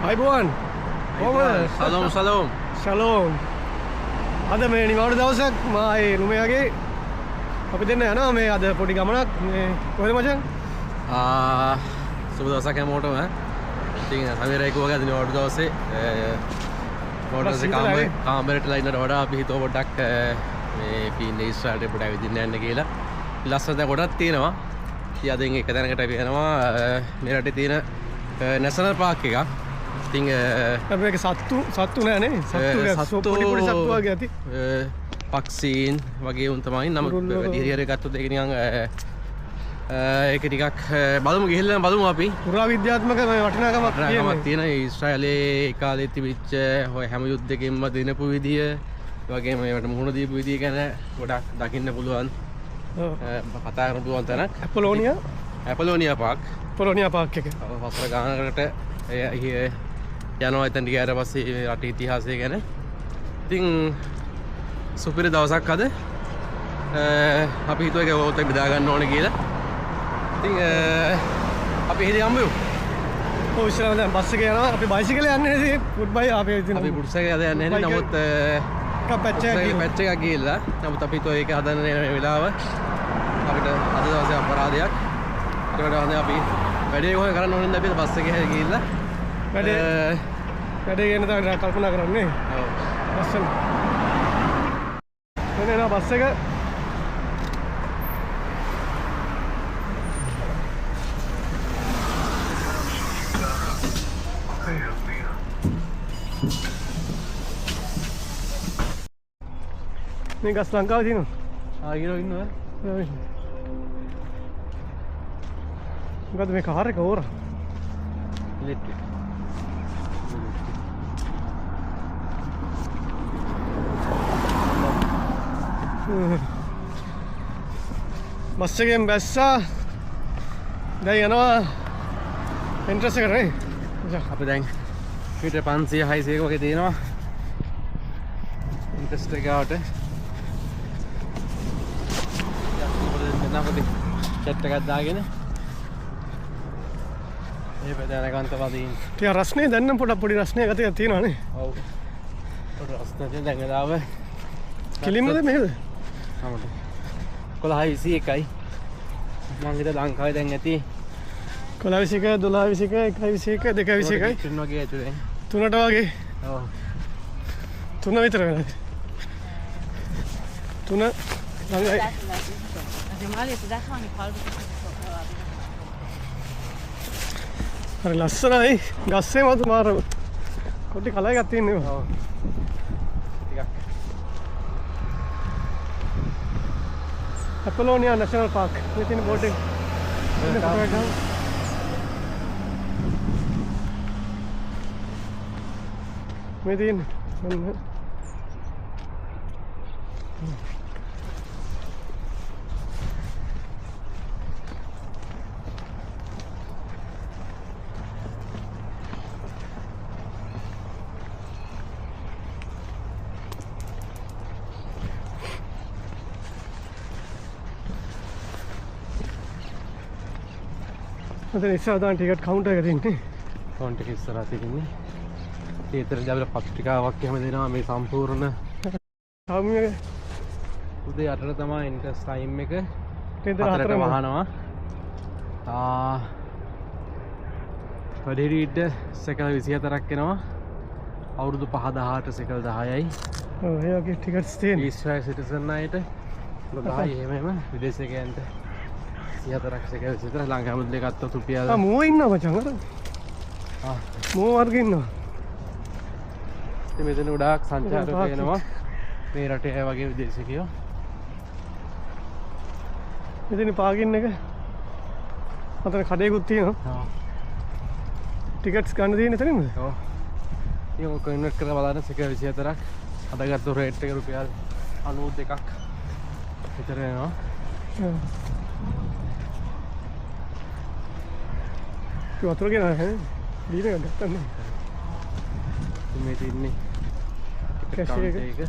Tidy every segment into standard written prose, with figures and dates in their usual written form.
අයිබෝන් කොහමද? සලෝම් ශලෝම්. අද මේ නිවාඩු දවසක් මායේ රුමයාගේ අපි දෙන්න යනවා මේ අද පොඩි ගමනක් මේ කොහෙද මචං? සුබ දවසක් හැමෝටම. ඉතින් සමීරයි කිව්වා අද නිවාඩු දවසේ මොකටද කාමරේට ලයින්නට වඩා අපි හිතුව පොඩ්ඩක් මේ පීන්නේ ඉස්සරහට පොඩ්ඩක් ඇවිදින්න යන්න කියලා. ලස්සන දේ ගොඩක් තියෙනවා. ඉතින් අද එක තැනකට අපි යනවා මේ රටේ තියෙන නැෂනල් පාක් එකක්. ඉතින් මේක සත්තු නෑනේ. සත්තු පොඩි පොඩි සත්තු වගේ ඇති. පක්ෂීන් වගේ උන් තමයි. නමුත් වැඩි හරියට ගත්තොත් ඒක නිකන් ඒක ටිකක් බලමු ගිහිල්ලා බලමු අපි. පුරා විද්‍යාත්මක වටිනාකමක් තියෙන ඊශ්‍රායලේ ඒ කාලේ තිබිච්ච ඔය හැම යුද්ධෙකින්ම දිනපු විදිය වගේම ඒවට මුහුණ දීපු විදිය ගැන ගොඩක් දකින්න පුළුවන්. කතා කරන්න පුළුවන් තැනක්. ඇපලෝනියා පාක් එක. වසර ගානකට යනවා එතන ගියාට පස්සේ රටේ ඉතිහාසය ගැන. ඉතින් සුපිරි දවසක් අද. අපි හිතුවා ඒක ඔතන බෙදා ගන්න ඕනේ කියලා. ඉතින් අපි හිතේ හම්බෙමු. ඔව් ඉස්සරහ දැන් බස් එකේ යනවා. අපි බයිසිකලේ යන්නේ ඉතින් ගුඩ් බයි අපි ඉතින් අපි බුඩ්ස් එකේ යද යන්නේ නැහැ. නමුත් පැච් එකක් ගිහිල්ලා. නමුත් අපි හිතුවා ඒක හදන්න වෙලාව අපිට අද දවසේ අපරාධයක්. ඒකට වහන්නේ අපි වැඩේ කොහොම කරන්න ඕනද අපි බස් එකේ ගිහිල්ලා වැඩේ ගැන තමයි කල්පනා කරන්නේ. ඔව්. බස් එක. එනවා බස් එක. මේ ගස් ලංකාවේ තියෙනවා. ඊරෝ ඉන්නවා. මොකද මේ කාර් එක ඕර? ඉලෙක්ට්‍රික්. බස් එකෙන් බැස්සා. දැන් යනවා එන්ට්‍රස් එකට නේ. අපි දැන් මීටර් 500 600 වගේ තියෙනවා. එන්ට්‍රස් එකට නපති චැට් එකක් දාගෙන මේ පැත්තට ගන්ත වදින්. ටික රස්නේ දැන් නම් පොඩි රස්නේ ගතියක් තියෙනවා නේ. ඔව්. පොඩි රස්නේ දැන් ගාව. කිලිමද මෙහෙද? ආමද. 11:21යි. මං හිත ලංකාවේ දැන් ඇති 11:21 12:21 1:21 2:21 3 වගේ ඇතුලේ. 3ට වගේ. ඔව්. 3 විතර වෙනවා. 3 ළඟයි. හරි ලස්සනයි. ගස්සේ මත මාර කොටි කලයි එකක් තියෙනවා. ඔව්. ටිකක්. ඇපලෝනියා නැෂනල් පාක්. මේ තියෙන බෝඩ් එක. මේ තියෙන අද ඉස්සරහ දාන ටිකට් කවුන්ටර් එක තියෙන්නේ. ෆෝන් එක ඉස්සරහ තියෙන්නේ. ඒතර ජාබල පත්‍රිකාවක් එහෙම දෙනවා මේ සම්පූර්ණ සාමියගේ උදේ 8ට තමයි එන්ට්‍රස් ටයිම් එක. තෙන්දර 4ට වහනවා. වැඩිහිටියට සෙකල් 24ක් එනවා. අවුරුදු 5 18 සෙකල් 10යි. ඔව් ඒ වගේ ටිකට්ස් තියෙනවා. ඊශ්‍රායල් සිටිසන් අයට 10යි එහෙම විදේශිකයන්ට 34ක් සෙකල් විතර ලංකාව මුදලේ ගත්තොත් රුපියල් මෝ ඉන්නවා මචං අර. මෝ වර්ග ඉන්නවා. ඉතින් මෙතන ගොඩාක් සංචාරකයෝ එනවා. මේ රටේ වගේ විදේශිකයෝ. මෙතන පාගින් එක. අතන කඩේකුත් තියෙනවා. ඔව්. ටිකට්ස් ගන්න තියෙන එතනින්ද? ඔව්. ඉතින් ඔක කන්වර්ට් කරලා බලන්න සෙකල් 24ක්. අදගත්තු රේට් එක රුපියල් 92ක් විතර වෙනවා. වතුර ගෙන ඈ දීන එක ගත්තන්නේ. මේ තින්නේ කැෂ් එක.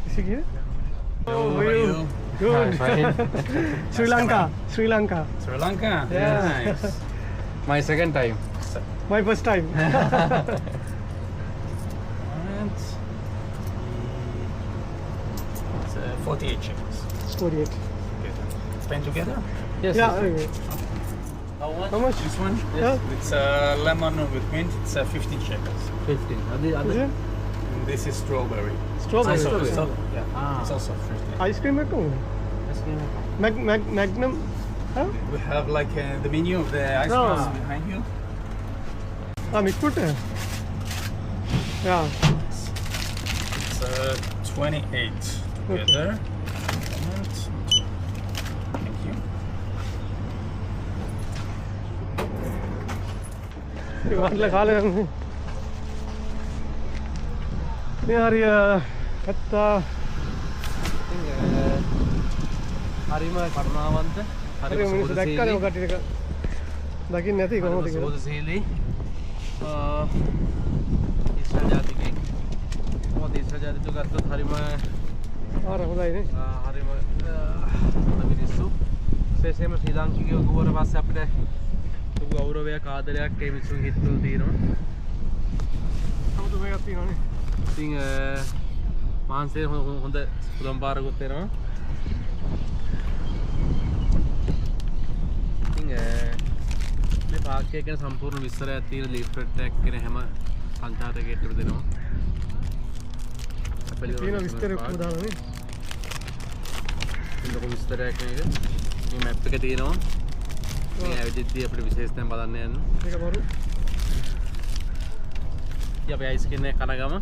Is he here? Oh, how are you? Good. Fine. Sri Lanka. Sri Lanka. Sri Lanka? Yeah. Nice. My second time. My first time. And it's 48 shekels. 48. Together. Spend together? Yes. Yeah. yes. Okay. How much? This one? Yeah. It's lemon with mint. It's 15 shekels. 15. Is it? And this is strawberry. Strawberry. Strawberry. Yeah. Ah. It's also 15. Ice cream එකක් උනේ. Magnum. Huh? We have like the menu of the ice Ah. cream behind you. Mikkuට. Yeah. It's 28 together. And thank you. ඒ වටල කාලේ යන්නේ. මේ හරිය කත්තා හරිම කරුණාවන්ත හරිය මිනිස්සු දැක්කද ඔය කට්ටිය එක දකින්න නැති කොහොමද කියලා. සෝදශීලී ඉස්රායල් ජාතිකයෙක්. මොකද ඉස්රායල් ජාතිකයෝ ගත්තොත් හරිම ආර හොඳයිනේ. හරිම හොඳ මිනිස්සු. විශේෂයෙන්ම ශ්‍රී ලාංකිකයෝ ගුවර පස්සේ අපිට ලොකු ගෞරවයක් ආදරයක් ඒ මිනිස්සුන්ගේ හිතවල තියෙනවා. 아무도 මේකක් තියෙනවනේ. ඉතින් මාන්සේ හොඳ පුලම් පාරකුත් වෙනවා. ඉතින් මේ පාර්කය ගැන සම්පූර්ණ විස්තරයක් තියෙන ලීෆ්ලට් එකක් කියන හැම සංචාරකයෙක්ටම දෙනවා. තියෙන විස්තර ඔක්කොම දාලානේ. ලොකු විස්තරයක් මේක. මේ මැප් එක තියෙනවා. මේ ඇවිදිද්දී අපිට විශේෂ තැන් බලන්න යන්න. මේක බරු. ඉතින් අපි අයිස් කින්නේ කන ගම.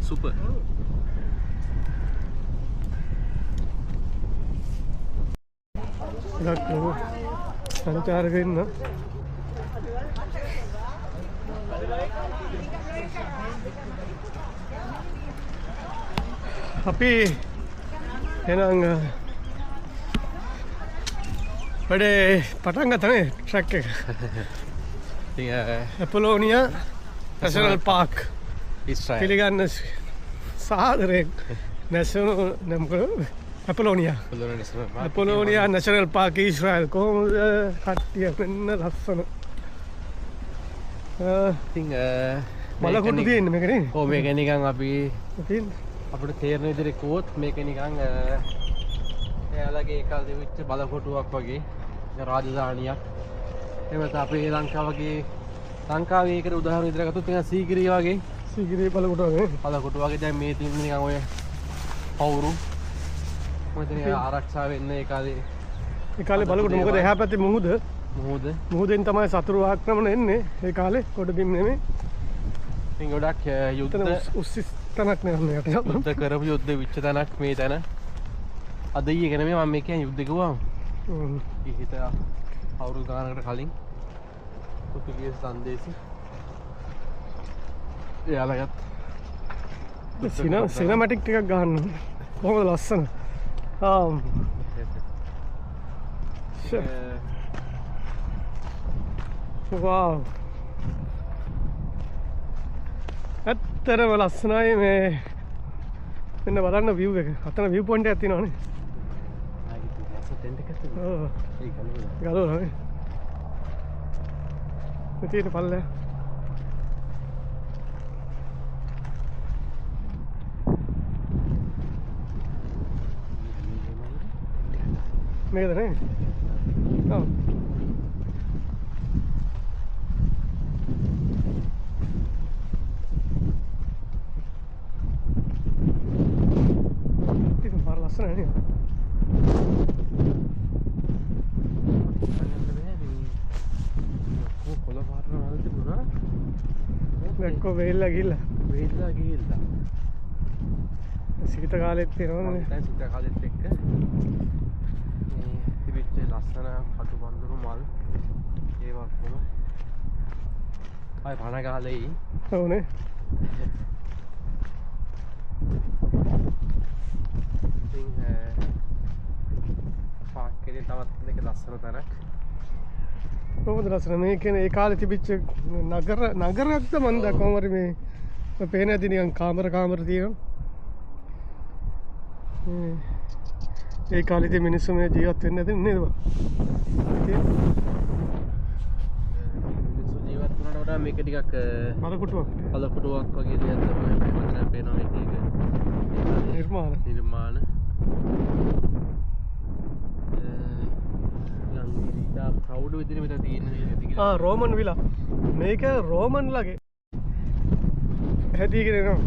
Super. ඉලක්ක සංචාරක ඉන්න. අපි එහෙනම් වැඩේ පටන් ගත්තනේ ට්‍රැක් එක. ඉතින් ඇපොලෝනියා නැෂනල් පාර්ක් ඉස්රායල් පිළිගන්න සාදරයෙන් නැෂනල් නම්කල ඇපොලෝනියා ඇපොලෝනියා නැෂනල් පාර්ක් ඊශ්‍රායල් කොහොමද කට්ටිය වෙන්න ලස්සන ඉතින් බලකොටු තියෙන්නේ මේකනේ. ඔව් මේක නිකන් අපි තියෙන්නේ. අපිට තේරෙන විදිහට කිව්වොත් මේක නිකන් එයාලගේ ඒකල් දෙවිච්ච බලකොටුවක් වගේ රාජධානියක්. එහෙම නැත්නම් අපේ ලංකාවගේ ලංකාවේ ඒකට උදාහරණ විදිහට ගත්තොත් නිකන් සීගිරිය වගේ සීගිරිය බලකොටු වගේ. බලකොටු වගේ දැන් මේ තියෙන නිකන් ඔය පවුරු මොකද නිකන් ආරක්ෂා වෙන්න ඒ කාලේ ඒ කාලේ බලකොටු මොකද එහා පැත්තේ මුහුද. මුහුදෙන් තමයි සතුරු ආක්‍රමණ එන්නේ ඒ කාලේ ගොඩබිම් නෙමෙයි. ඉතින් ගොඩක් යුද්ධ උස්සිස් තැනක් නෙමෙයි යට. යුද්ධ කරපු යුද්ධ විච්ච තැනක් මේ තැන. අද ඊයේ ගැන මම මේ කියන්නේ යුද්ධ කිව්වම හිත අවුරුදු ගානකට කලින් පෘතුගීස් සංදේශي එයාලගත් සිනමැටික් ටිකක් ගන්න කොහොමද ලස්සන. wow ඇත්තරම ලස්සනයි මේ මෙන්න බලන්න view එක. අතන view point එකක් තියෙනවනේ. ඔව්. ගලවලා මෙතන පල්ලෙ. මේකද නේ? ඔව්. ඉතින් පාර ලස්සනයි නේ. දැක්කෝ වෙල්ලා ගිහිල්ලා සීත කාලෙත් තියෙනවනේ. දැන් සීත කාලෙත් එක්ක මේ තිබිච්ච ලස්සන කටු බඳුරු මල් ඒවා කොහොම අය පණ ගහලෙයි. ඔව්නේ. වගේ තවත් දෙක ලස්සන තැනක්. කොහොමද ලස්සන මේ කියන්නේ ඒ කාලේ තිබිච්ච නගරයක්ද මන්ද කොහොම හරි මේ පේන ඇති නිකන් කාමර තියෙනවා. ඒ කාලේ තිය මිනිස්සු මේ ජීවත් වෙන්නේ නැති නේද බං? මිනිස්සු ජීවත් වුණාට වඩා මේක ටිකක් බලකොටුවක් වගේ දෙයක් තමයි මට පේනවා මේක. නිර්මාණ ප්‍රෞඩ් විදිහට මෙතන තියෙන රෝමන් විලා මේක රෝමන් ලගේ හැදීගෙන එනවා.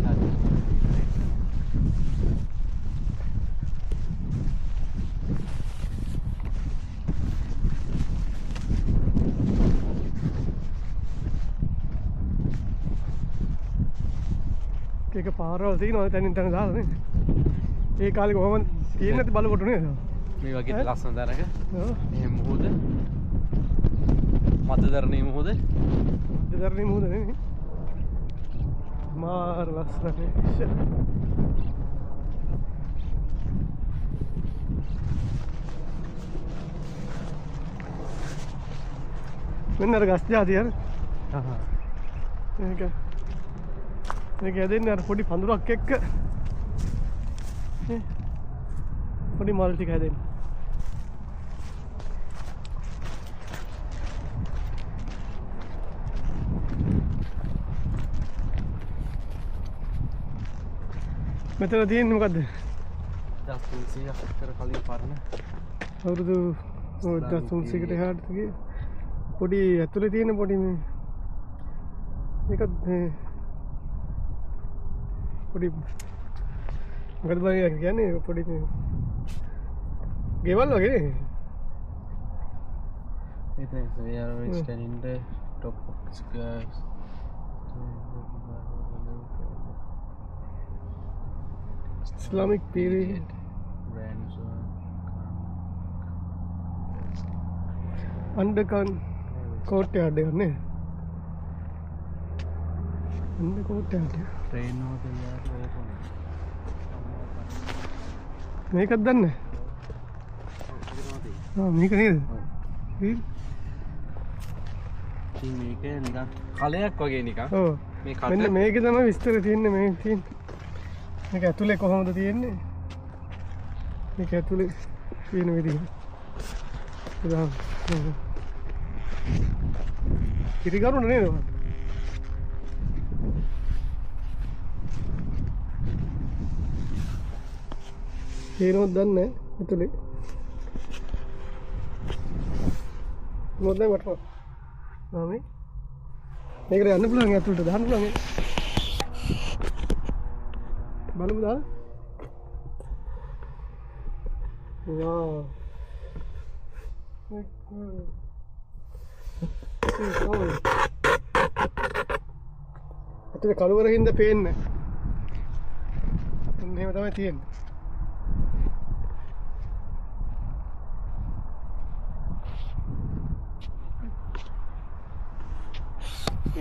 ඒක පාරවල් තියෙනවා තැනින් තැන දාලා නේ. ඒ කාලේ කොහොමද තියෙන්නේ නැති බලකොටු නේද? මේ වගේ ලස්සන තැනක මේ මුහුද මධ්‍යධරණී මුහුද නෙමෙයි මාර ලස්සනයි. මෙන්න අර ගස් ජාතිය හරි. මේක හැදෙන්නේ අර පොඩි පඳුරක් එක්ක පොඩි මල් ටික හැදෙන්නේ. මෙතන තියෙන්නේ මොකද්ද? 1300ක් විතර කලින් පරණ අවුරුදු 1300කට එහාට ගියේ පොඩි ඇතුලේ තියෙන පොඩි මේ මේකත් පොඩි මොකද බං කියන්නේ පොඩි ගෙවල් වගේ නේ. It is we are standing the top of the skies. Islamic period. Undercan courtyard ne. Under courtyard. Train hote yaar. මේකත් දන්නේ? මේක නේද? ඉතින් මේක නිකන් කලයක් වගේ නිකන්. ඔව්. මේ කට මෙන්න මේකේ තමයි විස්තර තියෙන්නේ මේ තියෙන්නේ. මේක ඇතුලේ කොහොමද තියෙන්නේ? මේක ඇතුලේ තියෙන විදිහ. උදාහරණ. කිරිගරුණ නේද? ඒනොත් දන්නේ ඇතුලේ. මොකද වටපො. නෑ මේකට යන්න පුළුවන් ඇතුලට දාන්න පුළුවන්. බලමු දාලා. වාව්. ඇතුලේ කළුවර හින්දා පේන්නේ. එහෙම තමයි තියෙන්නේ.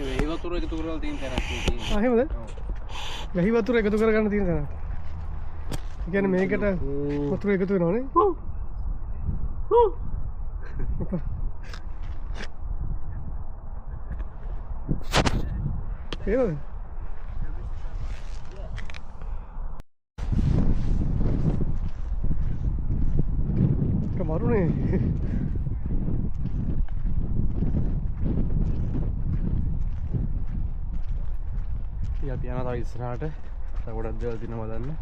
මේ වතුර එකතු කරලා තියෙන තැනක් තියෙන්නේ. එහෙමද? වැහි වතුර එකතු කරගන්න තියෙන තැනක්. ඒ කියන්නේ මේකට වතුර එකතු වෙනවනේ. එහෙමද? කමරුනේ. අපි යනවා තව ඉස්සරහට. තව ගොඩක් දේවල් තියෙනවා බලන්න.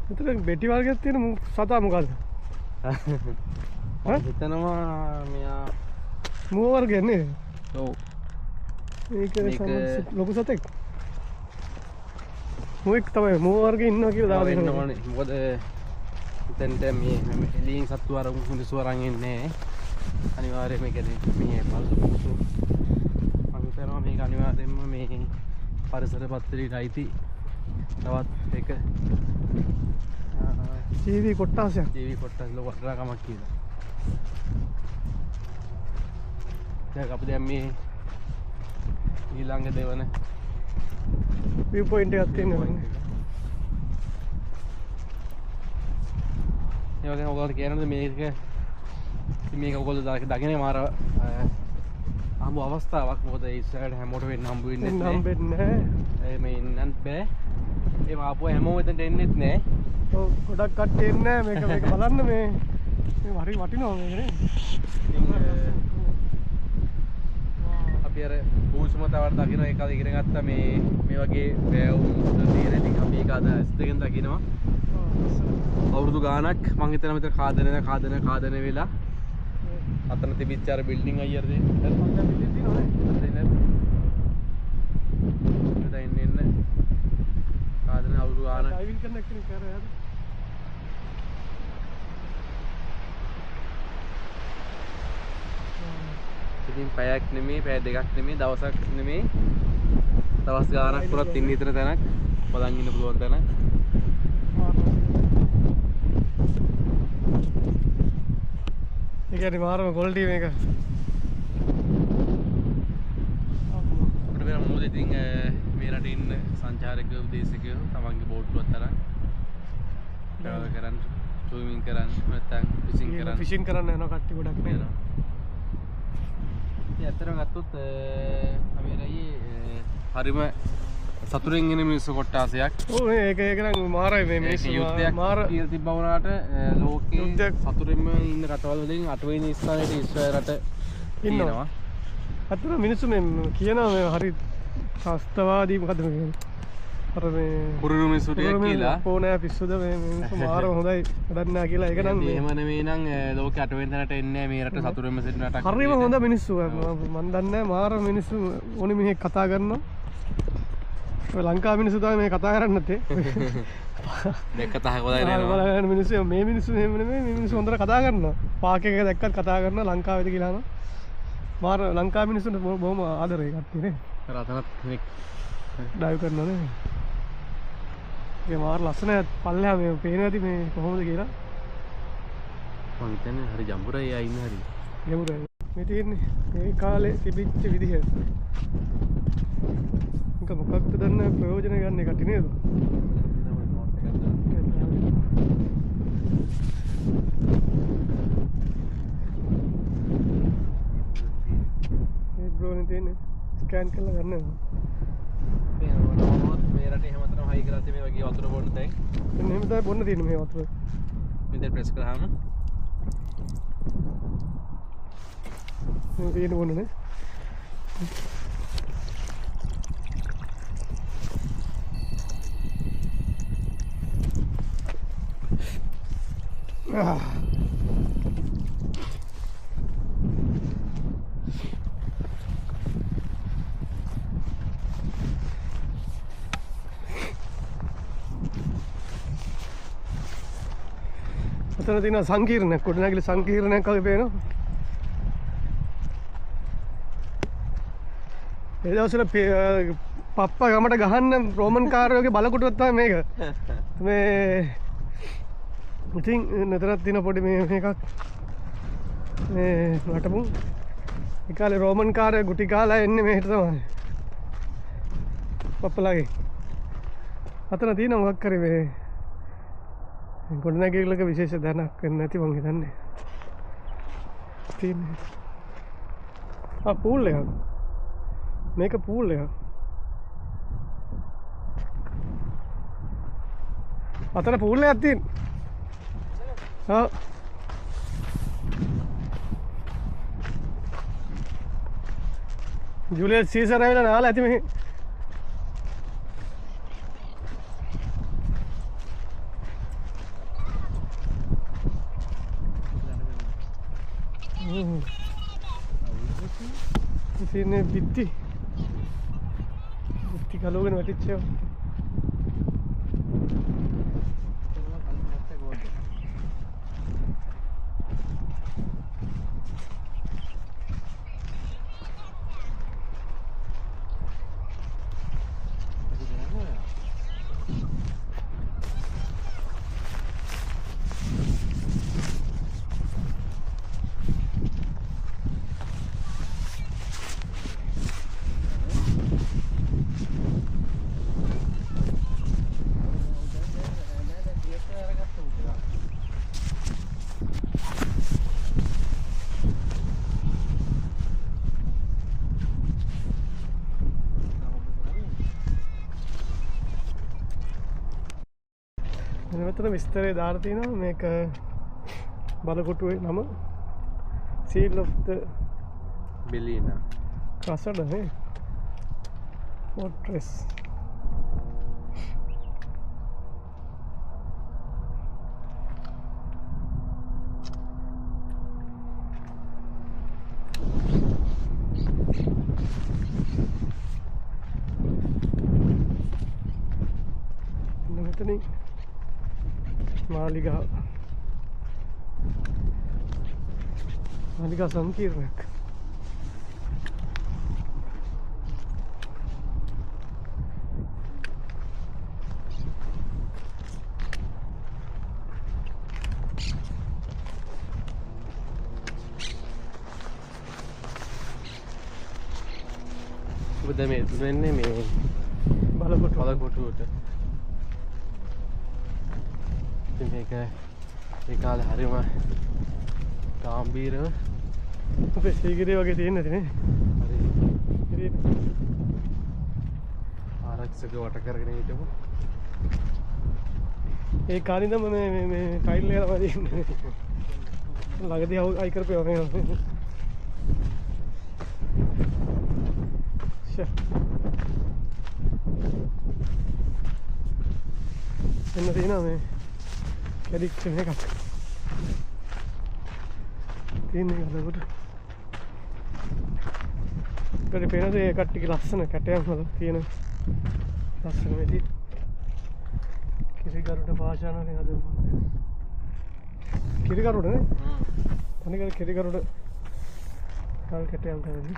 මෙතන බෙටි වර්ගයක් තියෙන සතා මොකද්ද? මම හිතනවා මෙයා මූව වර්ගයක් නේද? ඔව්. මේක ලොකු සතෙක්. මොෙක් තමයි මූව වර්ගේ ඉන්නවා කියලා දාලා දෙනවා. මොකද එතෙන්ට මේ එළියෙන් සත්තු අරන් හුඳුසු අරන් ඉන්නේ. අනිවාර්යයෙන් මේ කියන්නේ මේ පල්සු පුසු මේක අනිවාර්යෙන්ම මේ පරිසර පත්තරයට අයිති තවත් එක ජීවි කොට්ටාසයක්. ජීවි කොට්ටාස ලොකු වටිනාකමක් කියලා. දැන් අපි දැන් මේ ඊළඟ දෙවන view point එකක් තියෙනවා. ඒ වගේම ඔයගොල්ලෝ කියනවාද මේක ඔයගොල්ලෝ දකින්නේ මාර අහඹ අවස්ථාවක්. මොකද ඒ ඉස්සරහට හැමෝටම වෙන්න හම්බ වෙන්නේ නැහැ. හම්බෙන්නේ නැහැ. මේ ඉන්නත් බෑ. ඒ ආපුවා හැමෝම එතනට එන්නෙත් නෑ. ඔව් ගොඩක් කට්ටිය එන්නේ නැහැ. මේක බලන්න මේ හරි වටිනවා මේක නේ. අපි අර භූෂමතාවට දකින්න ඒක ඉගෙන ගත්තා මේ වගේ වැවුම් තියෙන ඉතින් අපි ඒක අද ඇස් දෙකෙන් දකිනවා. අවුරුදු ගාණක් මං හිතනවා මෙතන කාදන වෙලා අතන තිබිච්ච අර බිල්ඩින් අයියරද එන්න කාදන අවුරුදු ගාණක් ඩ්‍රයිවිං කරන කෙනෙක් කරා යද ඉතින් පැයක් නෙමෙයි පැය දෙකක් නෙමෙයි දවසක් නෙමෙයි දවස් ගාණක් පුරත් ඉන්න ඉතන තැනක් බලන් ඉන්න පුළුවන් තැනක්. ඒ කියන්නේ මාරම ක්වොලිටි මේක. අපිට වෙන මොකද ඉතින් මේ රටේ ඉන්න සංචාරකයෝ විදේශිකයෝ තමන්ගේ බෝට්ටුවක් තරම් ට්‍රැවල් කරන්න ස්විමින් කරන්න නැත්නම් ෆිෂින් කරන්න යනවා කට්ටිය ගොඩක් යනවා. ඉතින් ඇත්තටම ගත්තොත් අපි රැයේ හරිම සතුරෙන් එන මිනිස්සු කොට්ටාසයක්. ඔව් ඒක නම් මාරයි මේ මිනිස්සු මාර කියලා තිබ්බා වුණාට ලෝකේ සතුරෙන්ම ඉන්න රටවල් වලින් 8 වෙනි ස්ථානයේ ඊශ්‍රායල රට ඉන්නවා. අතන මිනිස්සු මේ කියනවා මේ හරි ත්‍රස්තවාදී මොකද මේ අර මේ කුරුරු මිනිස්සු ටික කියලා ඕනෑ පිස්සුද මේ මිනිස්සු මාර හොඳයි වැඩක් නෑ කියලා ඒක නම් එහෙම නෙමෙයි නම් ලෝකේ 8 වෙනි තැනට එන්නේ මේ රට සතුරෙන්ම සිටින රටක්. හරිම හොඳ මිනිස්සු මම දන්නේ මාර මිනිස්සු ඕනි මිනිහෙක් කතා කරනවා. ලංකා මිනිස්සු තමයි මේ කතා කරන්නේ නැත්තේ. මේ කතා හොදයි නේනවා. බලන්න මිනිස්සු මේ මිනිස්සු එහෙම නෙමෙයි මේ මිනිස්සු හොඳට කතා කරනවා. පාක් එක දැක්කත් කතා කරනවා ලංකාවේද කියලා අහනවා. මාර ලංකා මිනිස්සුන්ට බොහොම ආදරේ කට්ටිය නේ. රතනත් කෙනෙක් ඩයිව් කරනවා නේ. ඒ මාර ලස්සන පල්ලෙහා මේ පේනවා ඇති මේ කොහොමද කියලා. මම හිතන්නේ හරි ජම්බුරයි ආ ඉන්න හරි. ජම්බුරයි. මේ තියෙන්නේ මේ කාලේ තිබිච්ච විදිහ. මොකක්ද දන්න ප්‍රයෝජන ගන්න එකට නේද? ඒ ඩ්‍රෝන් තියෙන්නේ ස්කෑන් කරලා ගන්න. මේ රටේ හැමතැනම හයි කරලා තියෙන මේ වගේ වතුර බොන්න තැන්. මෙන්න එහෙම තමයි බොන්න තියෙන්නේ මේ වතුර. මෙතන ප්‍රෙස් කරාම මේ තියෙන බොන්නනේ. අතන තියෙන සංකීර්ණයක් කොටනගිලි සංකීර්ණයක් වගේ පේනවා. ඒ දවස්වල පප්පා ගමට ගහන්න රෝමන් කාරයෝගේ බලකොටුවක් තමයි මේක. මේ ඉතින් නතරත් තියෙන පොඩි මේ එකක් මේ නටමු. ඒ කාලේ රෝමන් කාරයෝ ගුටි කාලා එන්නේ මෙහෙට තමයි. පප්පලාගේ. අතන තියෙන මොකක් කරේ මේ ගොඩනැගිල්ලක විශේෂ දැනක් වෙන්නේ නැති මං හිතන්නේ. තියෙන්නේ. පූල් එකක්. මේක පූල් එකක්. අතන පූල් එකක් තියෙනවා. ඔව්. ජුලියස් සීසර් ඇවිල්ලා නාලා ඇති මෙහි. ඉතින් බිත්ති ගලවගෙන වැටිච්චා. මෙතන විස්තරේ දාලා තියෙනවා මේක බලකොටුවේ නම Seal of the බෙලීනා Castle නේ Fortress මෙතනින් මාලිගා සංකීර්ණයක් ඔබ දැන් මේ දුන්නේ මේ බලකොටුවට ඉතින් මේක ඒ කාලේ හරිම ගාම්භීරව අපේ සීගිරිය වගේ තියෙන නැති නේ හරි ආරක්ෂක වට කරගෙන හිටපො ඒ කාලේ ඉඳන්ම මේ ටයිල් එක තමයි තියෙන්නේ ළඟදී අයි කරපේවා මේ එන්න තියෙනවා මේ කැඩිච්ච මේකක් තියෙන්නේ ගලකට ඒකට පේනද ඒ කට්ටියගේ ලස්සන කැටයන් වල තියෙන ලස්සන මේ තියෙන කිරිගරුඩ පාෂාණනේ හදමු කිරිගරුඩ නේ තනිකර කිරිගරුඩ කල් කැටයන් තමයි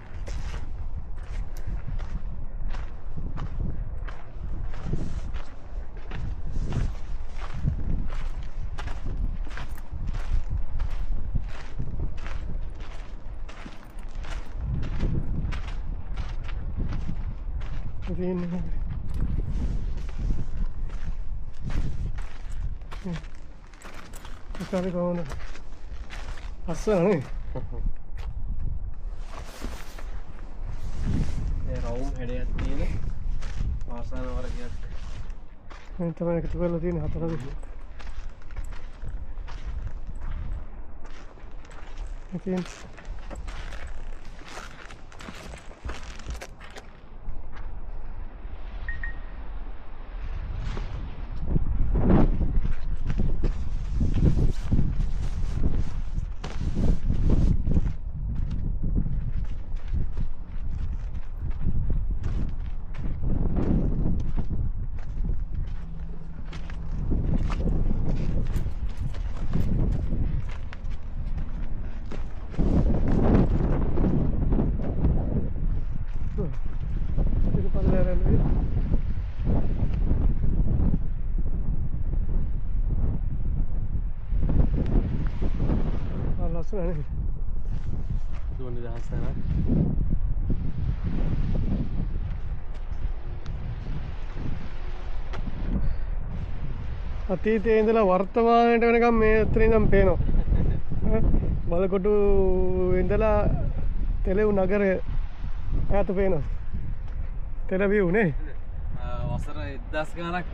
තියෙන්නේ ඒකේ කොහොමද අස්සනේ ඒ රවුම් හැඩයක් තියෙන ආසන වර්ගයක් මේ තමයි එකතු කරලා තියෙන හතර විදිහට ඉතින් ලස්සනනේ දුවන්නේ දහස් තැනක් අතීතයේ ඉඳලා වර්තමානයට වෙනකම් මේ අතරින් ඉඳන් පේනවා බලකොටු ඉඳලා තෙලෙව් නගරය ඈත පේනවා තෙලවිව් නේ වසර 1000 ගානක්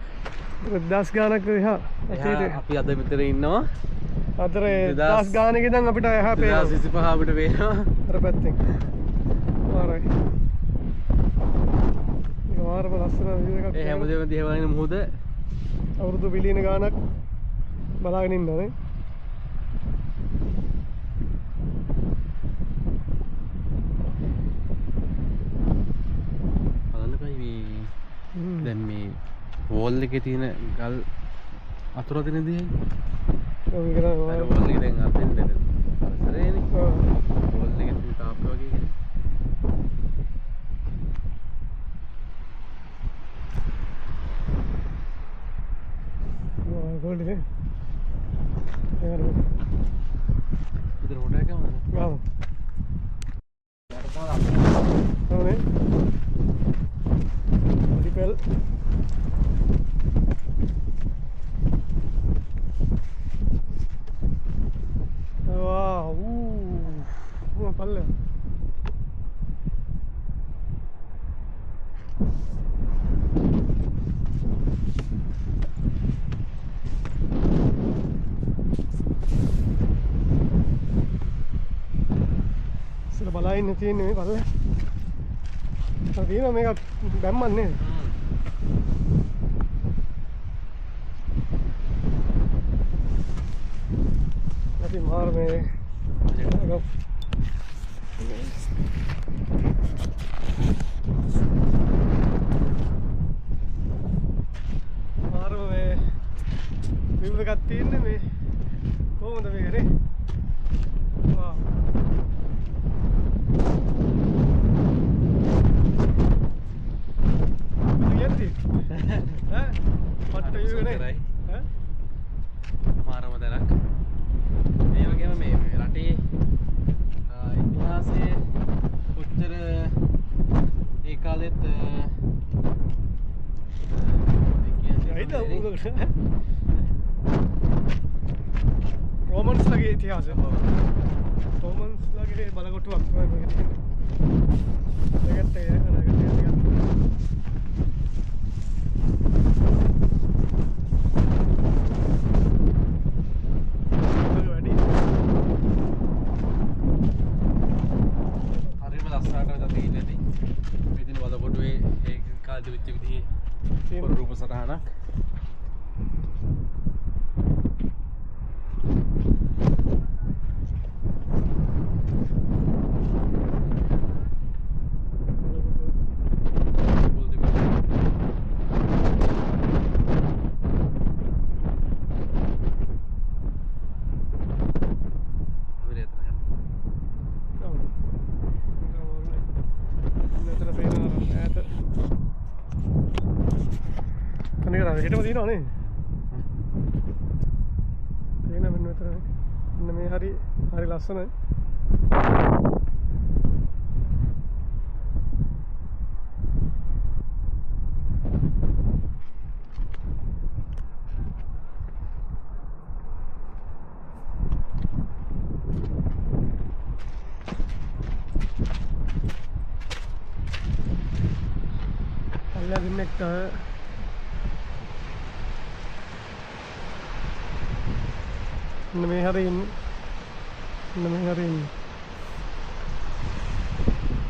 1000 ගානක් එහා අතීතේ අපි අද මෙතන ඉන්නවා අතර 1000 ගානක ඉඳන් අපිට එහා පේනවා 2025 අපිට පේනවා අර පැත්තෙන් මාරයි ඒක මාරම ලස්සන view එකක් ඒ හැමදේම දිහා බලන මොහොත අවුරුදු බිලියන ගානක් බලාගෙන ඉන්නනේ බලන්නකයි මේ දැන් මේ වෝල් එකේ තියෙන ගල් අතුර දෙන දිහයි ඔය කරා වෝල් එකේ දැන් අතෙන් දෙන්න පරිසරයනේ වෝල් එකේ තියෙන තාප්ප වගේ කියන්නේ ගෝල්ඩ් නේ ඉතින් හොටල් එකම ගාව ඕනේ ඩිපෙල් ඌ පල්ලෙ බලයින්න තියෙන්නේ මේ පල්ල. ඔය තියෙනවා මේක බැම්මක් නේද? අපි මාර මේ මාර මේ view එකක් තියෙන්නේ මේ කොහොමද මේක නේ? වා යන්ති ඈ පට්ට view එක නේ ඈ මාරම දැනක් මේ වගේම මේ රටේ ඉතිහාසයේ උත්තර ඒ කාලෙත් रोमन्स लगे इतिहास है रोमन्स लगे බලකොටුවක් තමයි මේක තියෙන්නේ. ඒකත් ඒ හරිම ලස්සනට තියෙන්නේ නැති. මෙතන බලකොටුවේ ඒ කාලේ තිබිච්ච විදිහේ රූප සටහනක්. හිටම තියෙනවා නේ. තියෙන මෙන්න මෙතන. මෙන්න මේ හරි ලස්සනයි. අල්ලා ගින්නෙක් මේ හරින්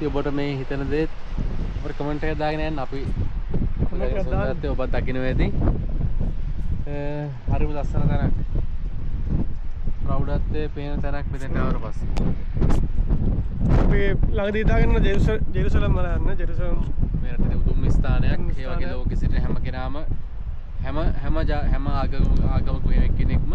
ඔබට මේ හිතන දේත් අපිට කමෙන්ට් එකක් දාගෙන යන්න අපි සුන්දරත්වය ඔබ දකින්න ඇති. හරිම ලස්සන තැනක්. ප්‍රෞಢත්වයේ පේන තැනක් මෙතෙන්ට ආවට පස්සේ. අපි ළඟදී දාගෙන ජෙරුසලම් වල යන්න. ජෙරුසලම් මේ රටේ උතුම් ස්ථානයක්. ඒ වගේ ලෝකෙ සිටින හැම කෙනාම හැම ආගමක කෙනෙක්ම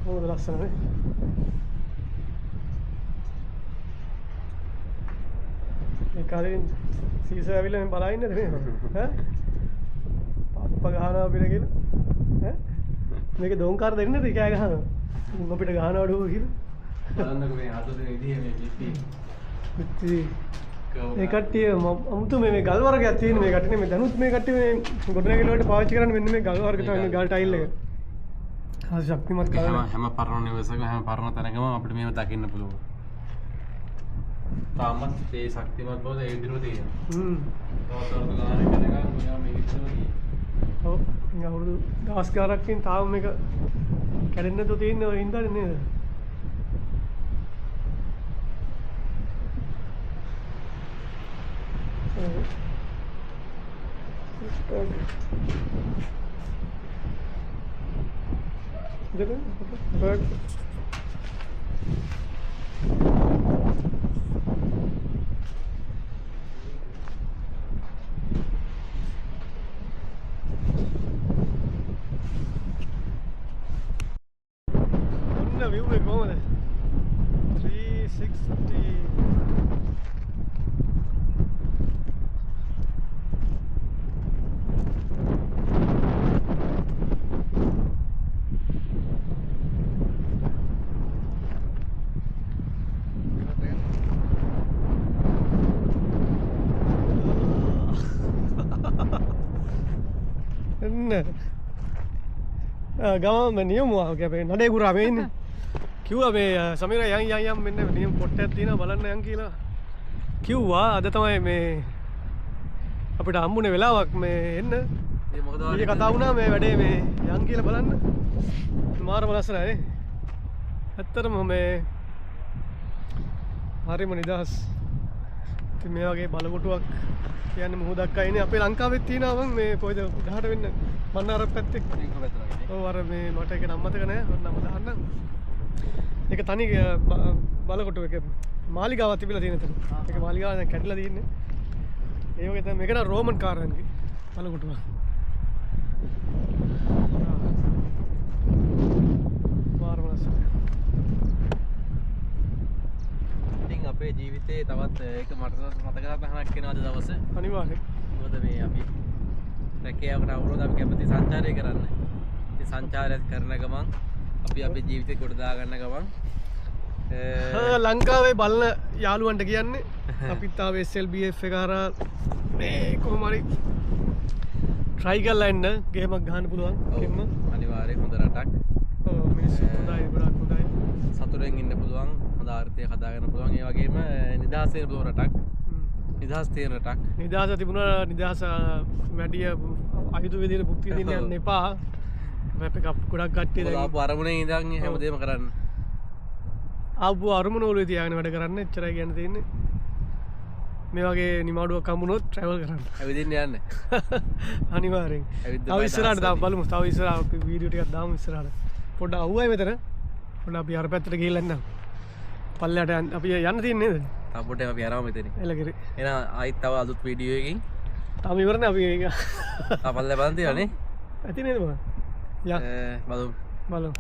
කොහොමද ලස්සන නේ? මේ කාලේ සීසර් ඇවිල්ලා මම බලා ඉන්නද නේ? ඈ? පප්පා ගහනවා අපිට කියලා. ඈ? මේක දෝංකාර දෙන්නේ නැති කෑ ගහනවා. අපිට ගහනවඩෝ කියලා. බලන්නකෝ මේ හදන විදිහ මේ පිටි. මේ කට්ටිය අමුතු මේ ගල් වර්ගයක් තියෙන මේ කට්ටිය මේ දනුත් මේ කට්ටිය මේ ගොඩනැගිලි වලට පාවිච්චි කරන්නේ මෙන්න මේ ගල් වර්ග තමයි මේ ගල් ටයිල් එක. හරි ශක්තිමත් කලර්. හැම පරණ නිවසක හැම පරණ තැනකම අපිට මේව දකින්න පුළුවන්. තාමත් ඒ ශක්තිමත් බව ඒ විදිහට තියෙනවා. තවසරතු ගානක් යනකම් මොනවා මේ විදිහට තියෙනවා. ඔව්. ඉතින් අවුරුදු දවස් ගානක්කින් තාම මේක කැඩෙන්නේ නැතුව තියෙන්නේ ඔය හින්දානේ නේද? bird. What view we go there? 360. ගම නියමුවා අපේ නඩේ ගුරා මේ ඉන්නේ. කිව්වා මේ සමීර යන් මෙන්න නියම පොට්ටයක් තියෙනවා බලන්න යන් කියලා. කිව්වා අද තමයි මේ අපිට හම්බුනේ වෙලාවක් මේ එන්න. ඒ මොකද ඊයේ කතා වුණා මේ වැඩේ මේ යන් කියලා බලන්න. මාරම ලස්සනයි. ඇත්තටම මේ හරිම නිදහස්. ඉතින් මේ වගේ බලකොටුවක් කියන්නේ මුහුදක් අයිනේ අපේ ලංකාවෙත් තියෙනවා මම මේ කොයිද උඩහට වෙන්න මන්නාරම් පැත්තේ. ඔව් අර මේ මට ඒක නම් මතක නෑ. නම දාන්න. ඒක තනි බලකොටුව එක මාලිගාවක් තිබිලා තියෙන තැන. ඒක මාලිගාව දැන් කැඩිලා තියෙන්නේ. ඒ වගේ තමයි මේක නම් රෝමන් කාරයන්ගේ බලකොටුව. මාර්වලස්. ඉතින් අපේ ජීවිතේ තවත් ඒක මට මතක තහනක් වෙනවා අද දවසේ. අනිවාර්යෙන්. මොකද මේ අපි රැකියාවකට අවුරුද්ද අපි කැමති සංචාරය කරන්න. ඉතින් සංචාරය කරන ගමන් අපි අපේ ජීවිතේ කොට දා ගන්න ගමන් ලංකාවේ බලන යාළුවන්ට කියන්නේ අපිත් ආවේ SLBF එක හරහා මේ කොහොම හරි try කරලා එන්න ගේමක් ගහන්න පුළුවන් කෙම්ම. අනිවාර්යෙන් හොඳ රටක්. ඔව් මිනිස්සු හොඳයි ගොඩක් හොඳයි. සතුටෙන් ඉන්න පුළුවන්, හොඳ ආර්ථිකයක් හදාගන්න පුළුවන්. ඒ වගේම නිදහස් වෙන්න පුළුවන් රටක්. නිදහස් තියෙන රටක්. නිදහස තිබුණා නිදහස වැඩි අයුතු විදිහට භුක්ති විඳින්න යන්න එපා. රැප් එක ගොඩක් කට්ටිය දැන් ආපු අරමුණේ ඉඳන් හැමදේම කරන්න. ආපු අරමුණ ඔළුවේ තියාගෙන වැඩ කරන්න එච්චරයි කියන්න තියෙන්නේ. මේ වගේ නිමාඩුවක් හම්බුනොත් ට්‍රැවල් කරන්න. ඇවිදින්න යන්න. අනිවාර්යෙන්. ඇවිත් තව ඉස්සරහට දාමු බලමු. තව ඉස්සරහ අපි වීඩියෝ ටිකක් දාමු ඉස්සරහට. පොඩ්ඩක් අහුවයි මෙතන. පොඩ්ඩක් අපි අර පැත්තට ගිහිල්ලා එන්න. පල්ලයට අපි යන්න තියෙන්නේ නේද? තව පොඩ්ඩක් අපි යනවා මෙතනින්. එලගිරි. එහෙනම් ආයිත් තව අලුත් වීඩියෝ එකකින් තාම ඉවරනේ අපි ඒක. පල්ලේ බලන් තියන්නේ. ඇති නේද මම? යා. බලමු. බලමු.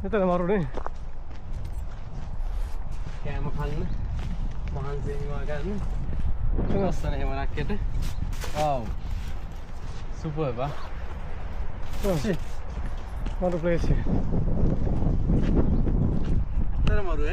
මෙතන මරුනේ. කෑම කන්න මහන්සි වෙනවා ගන්න. ලස්සන හැමරක්කට. වව්. සුපර් බා. මරු ප්ලේස් එක. අතර මරු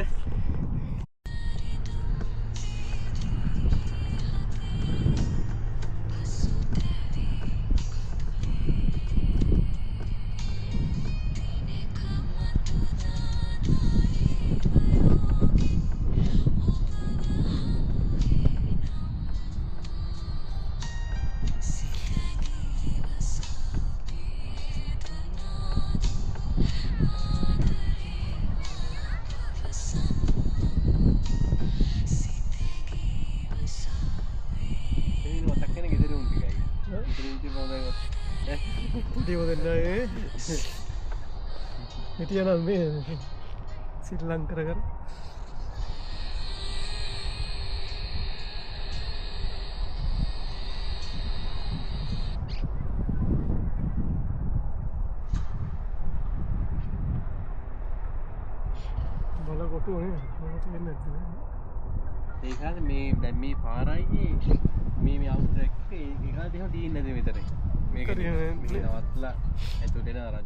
දෙවදෙන්නයි හිටියනම් මේ ශ්‍රී ලංකර කර බල කොටුනේ ඒකාද මේ දැන් මේ පාරයි මේ අවුරුද්ද එක්ක ඒකාද එහෙම තියෙන්නේ නැති විතරයි මේක නවත්තලා ඇතුළට එන අරන්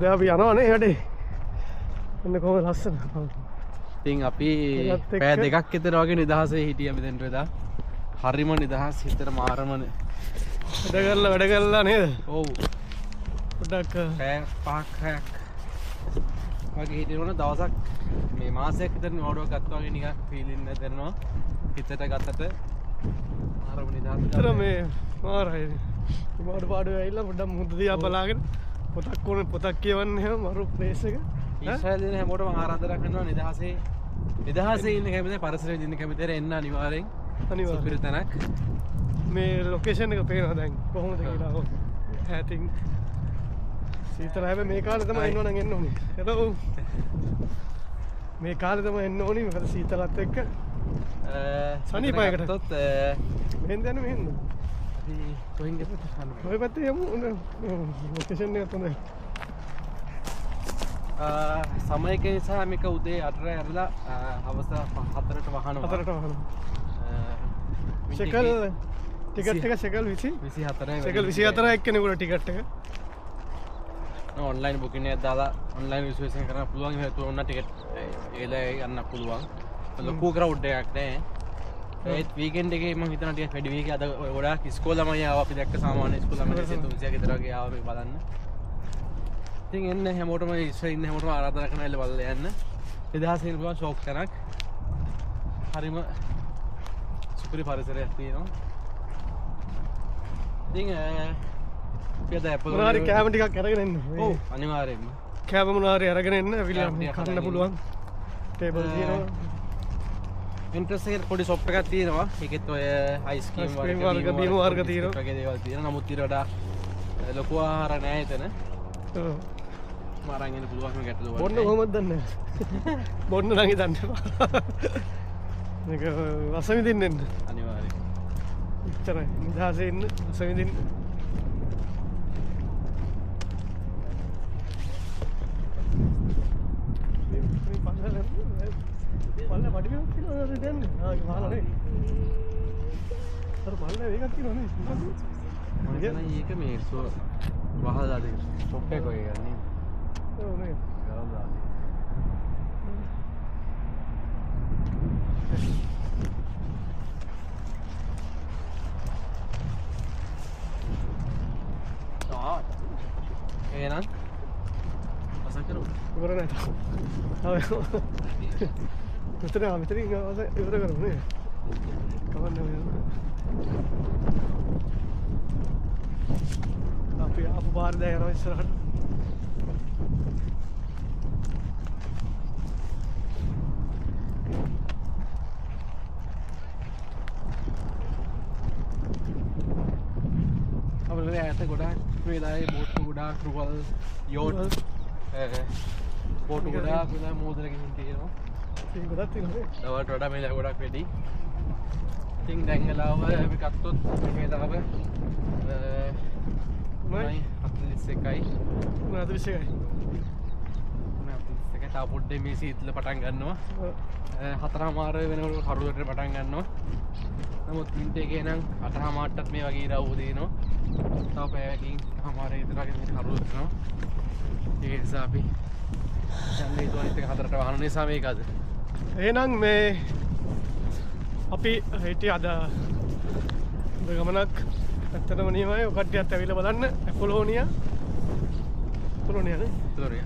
දැන් අපි යනවනේ වැඩේ. එන්න කොහොමද ලස්සන. ඉතින් අපි ඒකත් එක්ක- පැය දෙකක් විතර වගේ නිදහසේ හිටියා මෙතෙන්ට එදා. හරිම නිදහස් හිතට මාරමනේ. වැඩ කරලා නේද? ඔව්. පොඩ්ඩක් පැය 5ක් 6ක් වගේ හිටිනවනේ දවසක් මේ මාසයක් විතර නෝඩුවක් ගත්තා වගේ නිකන් ෆීලින් දැනෙනවා. හිතට ගත්තට මාරම නිදහස්. විතර මේ මාරයි. ඉමාඩ පාඩුවේ ඇවිල්ලා පොඩ්ඩක් මුහුද දිහා බලාගෙන පොතක් ඕනේ පොතක් කියවන්න එහෙම මරු ප්ලේස් එක. ඊශ්‍රායල් දෙන හැමෝටම ආරාධනා කරනවා නිදහසේ ඉන්න කැමති පරිසරයේ ඉන්න කැමති එන්න අනිවාර්යෙන්. අනිවාර්යෙන්. සුපිරි තැනක්. මේ ලොකේෂන් එක පේනවා දැන් කොහොමද කියලා. ඔව්. ඈතින් සීතල හැබැයි මේ කාලේ තමයි එන්න ඕන එන්න ඕනේ. හෙලෝ. මේ කාලේ තමයි එන්න ඕනේ මොකද සීතලත් එක්ක. සනීපයකට. ගත්තොත් මෙහෙන් දැන මෙහෙන්. අපි කොහෙන්ද යන්නේ? ඔය පැත්තේ යමු. ලොකේෂන් එක තමයි. සමයක නිසා මේක උදේ 8ට ඇරලා හවස 4ට වහනවා. 4ට වහනවා. ෂෙකල් ටිකට් එක ෂෙකල් 20 24 ෂෙකල් 24 එක්කෙනෙකුට ටිකට් එක. ඔන්ලයින් බුකින් එකක් දාලා ඔන්ලයින් රිසර්වේෂන් කරන්න පුළුවන්. ඒක තුන ටිකට් ඒලා යන්න පුළුවන්. ලොකු ක්‍රවුඩ් එකක් නෑ. ඒත් වීකෙන්ඩ් එකේ මම හිතනවා ටිකක් වැඩි වෙයි කියලා. අද ගොඩාක් ඉස්කෝල ළමයි ආවා. අපි දැක්ක සාමාන්‍ය ඉස්කෝල ළමයි 300 ක විතර වගේ ආවා මේක බලන්න. ඉතින් එන්න හැමෝටම ඉස්සරහ ඉන්න හැමෝටම ආරාධනා කරනවා එළ බලලා යන්න. 2000 ඉන්න පුළුවන් ෂෝක් තැනක්. හරිම සුපිරි පරිසරයක් තියෙනවා. ඉතින් පියද ඇපල් මොනවාරි කෑම ටිකක් අරගෙන එන්න. ඔව් අනිවාර්යෙන්ම. කෑම මොනවාරි අරගෙන එන්න. ඇවිල්ලා කෑම ටිකක් කන්න අරගෙන පුළුවන්. ටේබල් තියෙනවා. එන්ට්‍රස් එකේ පොඩි ෂොප් එකක් තියෙනවා. ඒකෙත් ඔය අයිස් ක්‍රීම් Ice cream වර්ග, බීම වර්ග තියෙනවා. වගේ දේවල් තියෙනවා. නමුත් ඊට වඩා ලොකු ආහාර නෑ එතන. ඔව්. මාරන් යන්න පුළුවන් මේ ගැටලුව. බොන්න කොහොමද දන්නේ? බොන්න නම් හිතන්න එපා. මේක රස විඳින්න එන්න. අනිවාර්යෙන්. ඉච්චරයි. නිදහසේ ඉන්න රස විඳින්න. පල්ල වඩියක් තියෙනවද දැන්? ආ වහලා නේ. අර පල්ල එකක් තියෙනව නේ. මම හිතන්නේ ඒක මේ වහලා දෙන්න. ෂොප් එක ඔය ගන්නේ. ඔව් නේ. ගාලා. එහෙනම් අසකරු ඉවර නැහැ. මෙතනින් ඉවර කරමු නේ. කවන්නේ අපි ආපු පාර දැන් යනවා ඉස්සරහට. අපේ ඈත ගොඩාක් වේලාවේ බෝට් ගොඩාක් රුවල් යෝට් බෝට් ගොඩාක් වෙලා මෝදර ගිහින් තියෙනවා. ඉතින් ගොඩක් තියෙනවා. දවල්ට වඩා මේ ගොඩක් වැඩි. ඉතින් දැන් වෙලාව අපි ගත්තොත් මේ දාව 41යි. 41යි. තව පොඩ්ඩේ මේ සීතල පටන් ගන්නවා. 4:00 වෙනකොට කරුවට පටන් ගන්නවා. නමුත් මිනිත් එකේ නම් 8:00ටත් මේ වගේ ඉරව් දිනනවා. තව පැයකින් 8:00 විතර වගේ මේ කරුවට යනවා. ඒ නිසා අපි යන්නේ තුනට 4ට වහන නිසා මේක අද. එහෙනම් මේ අපි හිටිය අද ගමනක් ඇත්තටම නියමයි. ඔය කට්ටියත් ඇවිල්ලා බලන්න ඇපොලෝනියා නේ. තොරිය.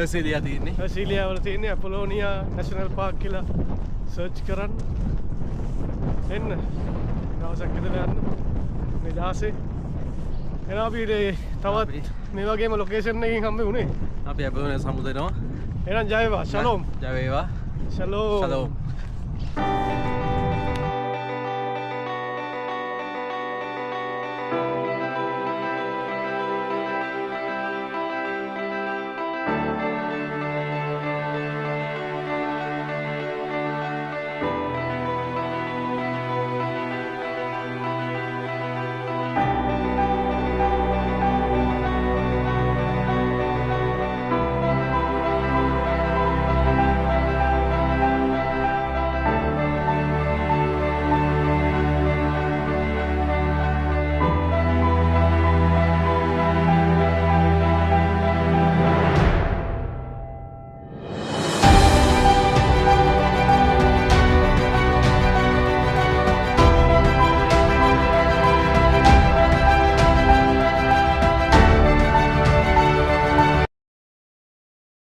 ඇසිලියා තියෙන්නේ. ඇසිලියා වල තියෙන්නේ ඇපොලෝනියා නැෂනල් පාක් කියලා සර්ච් කරන්න. එන්න. දවසක් ඉඳලා යන්න. මේ 16 එනවා අපි තවත් මේ වගේම ලොකේෂන් එකකින් හම්බ වුණේ. අපි ඇපොලෝනියා සමුදේනවා. එහෙනම් ජය වේවා. ශලෝම්. ජය වේවා. ශලෝම්. ශලෝම්.